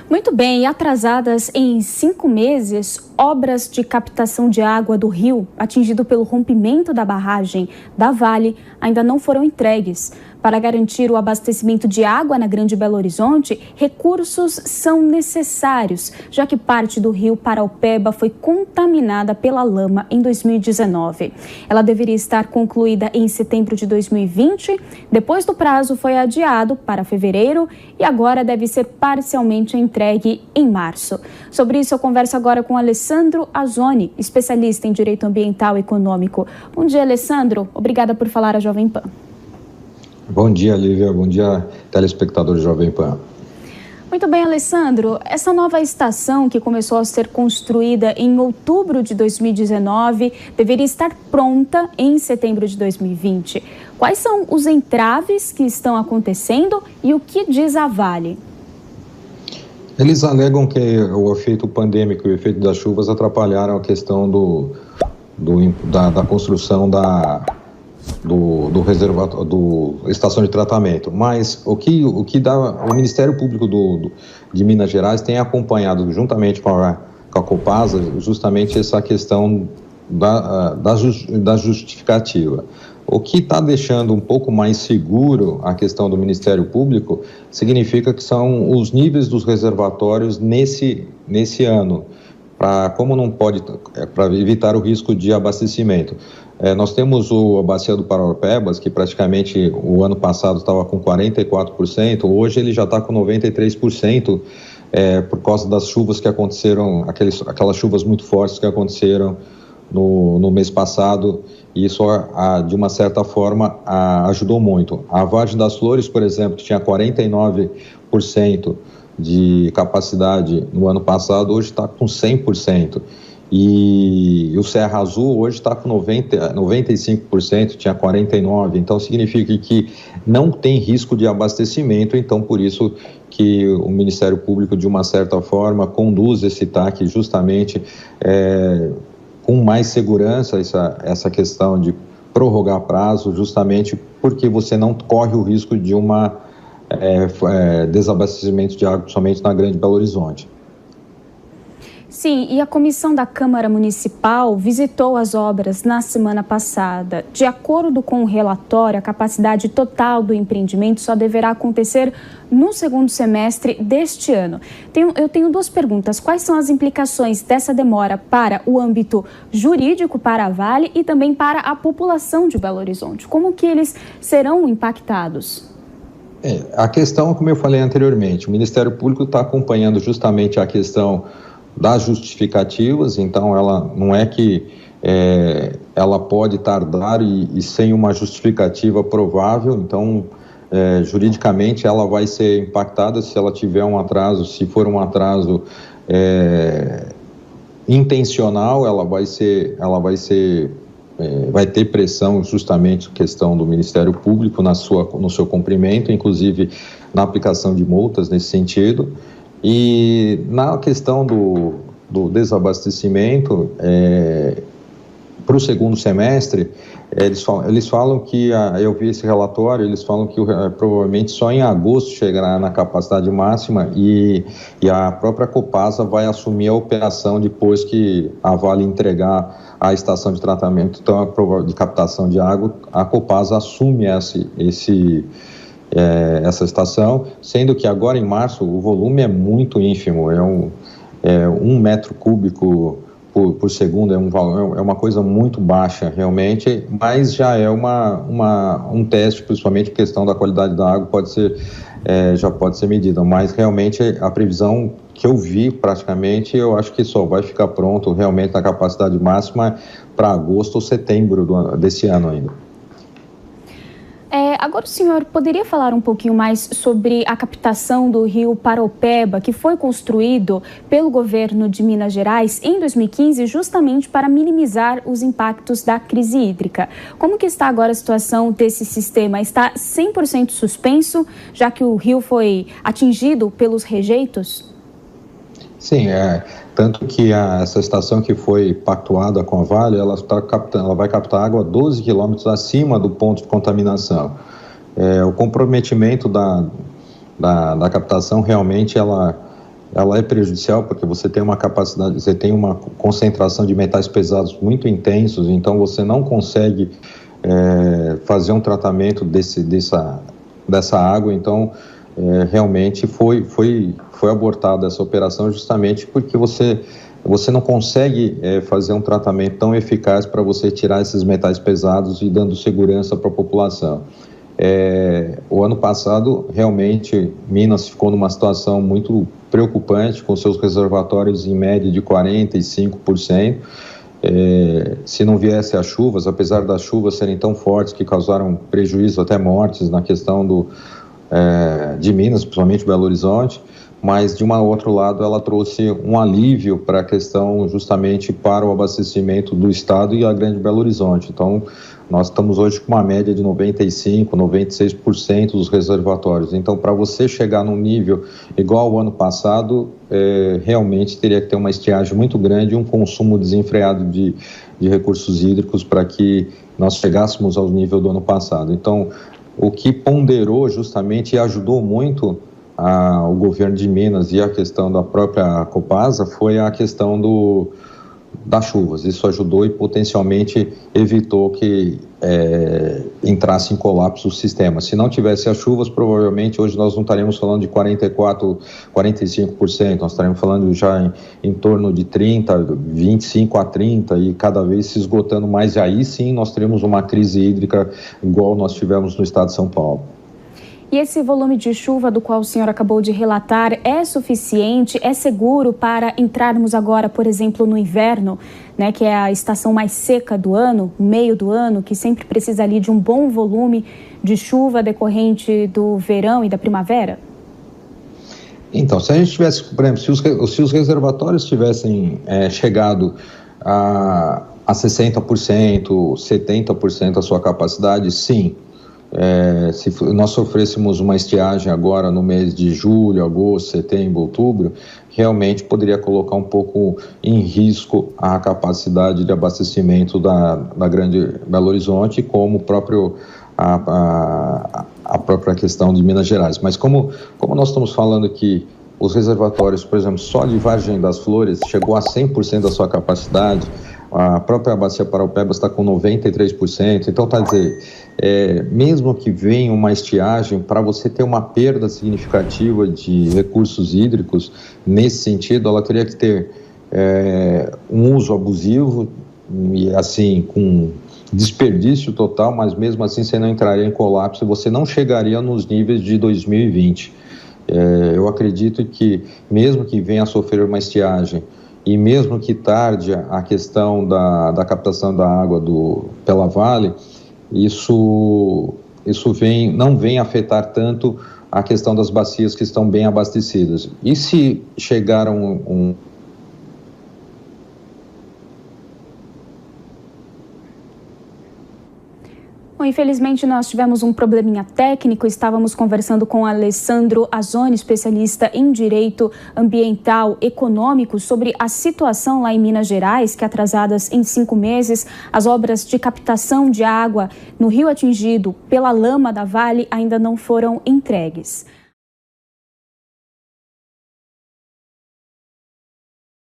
Muito bem, e atrasadas em 5 meses, obras de captação de água do rio, atingido pelo rompimento da barragem da Vale, ainda não foram entregues. Para garantir o abastecimento de água na Grande Belo Horizonte, recursos são necessários, já que parte do rio Paraopeba foi contaminada pela lama em 2019. Ela deveria estar concluída em setembro de 2020, depois do prazo foi adiado para fevereiro e agora deve ser parcialmente entregue em março. Sobre isso eu converso agora com Alessandro Azzoni, especialista em Direito Ambiental e Econômico. Bom dia, Alessandro. Obrigada por falar à Jovem Pan. Bom dia, Lívia. Bom dia, telespectador Jovem Pan. Muito bem, Alessandro. Essa nova estação, que começou a ser construída em outubro de 2019, deveria estar pronta em setembro de 2020. Quais são os entraves que estão acontecendo e o que diz a Vale? Eles alegam que o efeito pandêmico e o efeito das chuvas atrapalharam a questão da construção do reservatório, da estação de tratamento, mas o que dá, o Ministério Público de Minas Gerais tem acompanhado juntamente com a Copasa justamente essa questão da justificativa. O que está deixando um pouco mais seguro a questão do Ministério Público significa que são os níveis dos reservatórios nesse ano, para evitar o risco de abastecimento. Nós temos a bacia do Paraopebas, que praticamente o ano passado estava com 44%, hoje ele já está com 93%, por causa das chuvas que aconteceram, aquelas chuvas muito fortes que aconteceram no mês passado, e isso, de uma certa forma, ajudou muito. A Vargem das Flores, por exemplo, que tinha 49% de capacidade no ano passado, hoje está com 100%. E o Serra Azul hoje está com 95%, tinha 49%, então significa que não tem risco de abastecimento, então por isso que o Ministério Público, de uma certa forma, conduz esse TAC justamente com mais segurança, essa questão de prorrogar prazo, justamente porque você não corre o risco de desabastecimento de água somente na Grande Belo Horizonte. Sim, e a comissão da Câmara Municipal visitou as obras na semana passada. De acordo com o relatório, a capacidade total do empreendimento só deverá acontecer no segundo semestre deste ano. Eu tenho duas perguntas. Quais são as implicações dessa demora para o âmbito jurídico para a Vale e também para a população de Belo Horizonte? Como que eles serão impactados? A questão, como eu falei anteriormente, o Ministério Público está acompanhando justamente a questão das justificativas, então ela não é que ela pode tardar e sem uma justificativa provável, então juridicamente ela vai ser impactada se ela tiver um atraso, se for um atraso intencional, vai ter pressão justamente questão do Ministério Público no seu cumprimento, inclusive na aplicação de multas nesse sentido. E na questão do desabastecimento, para o segundo semestre, eles falam que, eu vi esse relatório, eles falam que provavelmente só em agosto chegará na capacidade máxima e a própria Copasa vai assumir a operação depois que a Vale entregar a estação de tratamento de captação de água, a Copasa assume essa estação, sendo que agora em março o volume é muito ínfimo, um metro cúbico por segundo, é uma coisa muito baixa realmente, mas já é um teste, principalmente a questão da qualidade da água já pode ser medida, mas realmente a previsão que eu vi praticamente, eu acho que só vai ficar pronto realmente na capacidade máxima para agosto ou setembro desse ano ainda. Agora o senhor poderia falar um pouquinho mais sobre a captação do rio Paraopeba, que foi construído pelo governo de Minas Gerais em 2015 justamente para minimizar os impactos da crise hídrica. Como que está agora a situação desse sistema? Está 100% suspenso, já que o rio foi atingido pelos rejeitos? Sim, tanto que essa estação que foi pactuada com a Vale, ela vai captar água 12 quilômetros acima do ponto de contaminação. O comprometimento da captação realmente ela é prejudicial porque você tem uma capacidade, você tem uma concentração de metais pesados muito intensos, então você não consegue fazer um tratamento dessa água, então realmente foi abortada essa operação justamente porque você não consegue fazer um tratamento tão eficaz para você tirar esses metais pesados e dando segurança para a população. O ano passado, realmente, Minas ficou numa situação muito preocupante, com seus reservatórios em média de 45%. Se não viesse as chuvas, apesar das chuvas serem tão fortes que causaram prejuízo, até mortes na questão de Minas, principalmente Belo Horizonte, mas de um outro lado ela trouxe um alívio para a questão justamente para o abastecimento do estado e a Grande Belo Horizonte. Então, nós estamos hoje com uma média de 95%, 96% dos reservatórios. Então, para você chegar num nível igual ao ano passado, realmente teria que ter uma estiagem muito grande e um consumo desenfreado de recursos hídricos para que nós chegássemos ao nível do ano passado. Então, o que ponderou justamente e ajudou muito o governo de Minas e a questão da própria Copasa foi a questão das chuvas. Isso ajudou e potencialmente evitou que entrasse em colapso o sistema. Se não tivesse as chuvas, provavelmente hoje nós não estaríamos falando de 44%, 45%, nós estaríamos falando já em torno de 30%, 25% a 30% e cada vez se esgotando mais. E aí sim nós teremos uma crise hídrica igual nós tivemos no estado de São Paulo. E esse volume de chuva do qual o senhor acabou de relatar é suficiente, é seguro para entrarmos agora, por exemplo, no inverno, né, que é a estação mais seca do ano, meio do ano, que sempre precisa ali de um bom volume de chuva decorrente do verão e da primavera? Então, se a gente tivesse, por exemplo, se os reservatórios tivessem chegado a 60%, 70% da sua capacidade, sim. Se nós sofrêssemos uma estiagem agora no mês de julho, agosto, setembro, outubro, realmente poderia colocar um pouco em risco a capacidade de abastecimento da Grande Belo Horizonte, como a própria questão de Minas Gerais. Mas como nós estamos falando aqui, os reservatórios, por exemplo, só de Vargem das Flores chegou a 100% da sua capacidade, a própria bacia Paraupebas está com 93%, então está a dizer, mesmo que venha uma estiagem, para você ter uma perda significativa de recursos hídricos, nesse sentido, ela teria que ter um uso abusivo e assim, com desperdício total, mas mesmo assim você não entraria em colapso, você não chegaria nos níveis de 2020. Eu acredito que, mesmo que venha a sofrer uma estiagem, e mesmo que tarde a questão da captação da água pela Vale, isso não vem afetar tanto a questão das bacias que estão bem abastecidas. E se chegar Bom, infelizmente nós tivemos um probleminha técnico, estávamos conversando com Alessandro Azzoni, especialista em Direito Ambiental Econômico, sobre a situação lá em Minas Gerais, que atrasadas em 5 meses, as obras de captação de água no rio atingido pela lama da Vale ainda não foram entregues.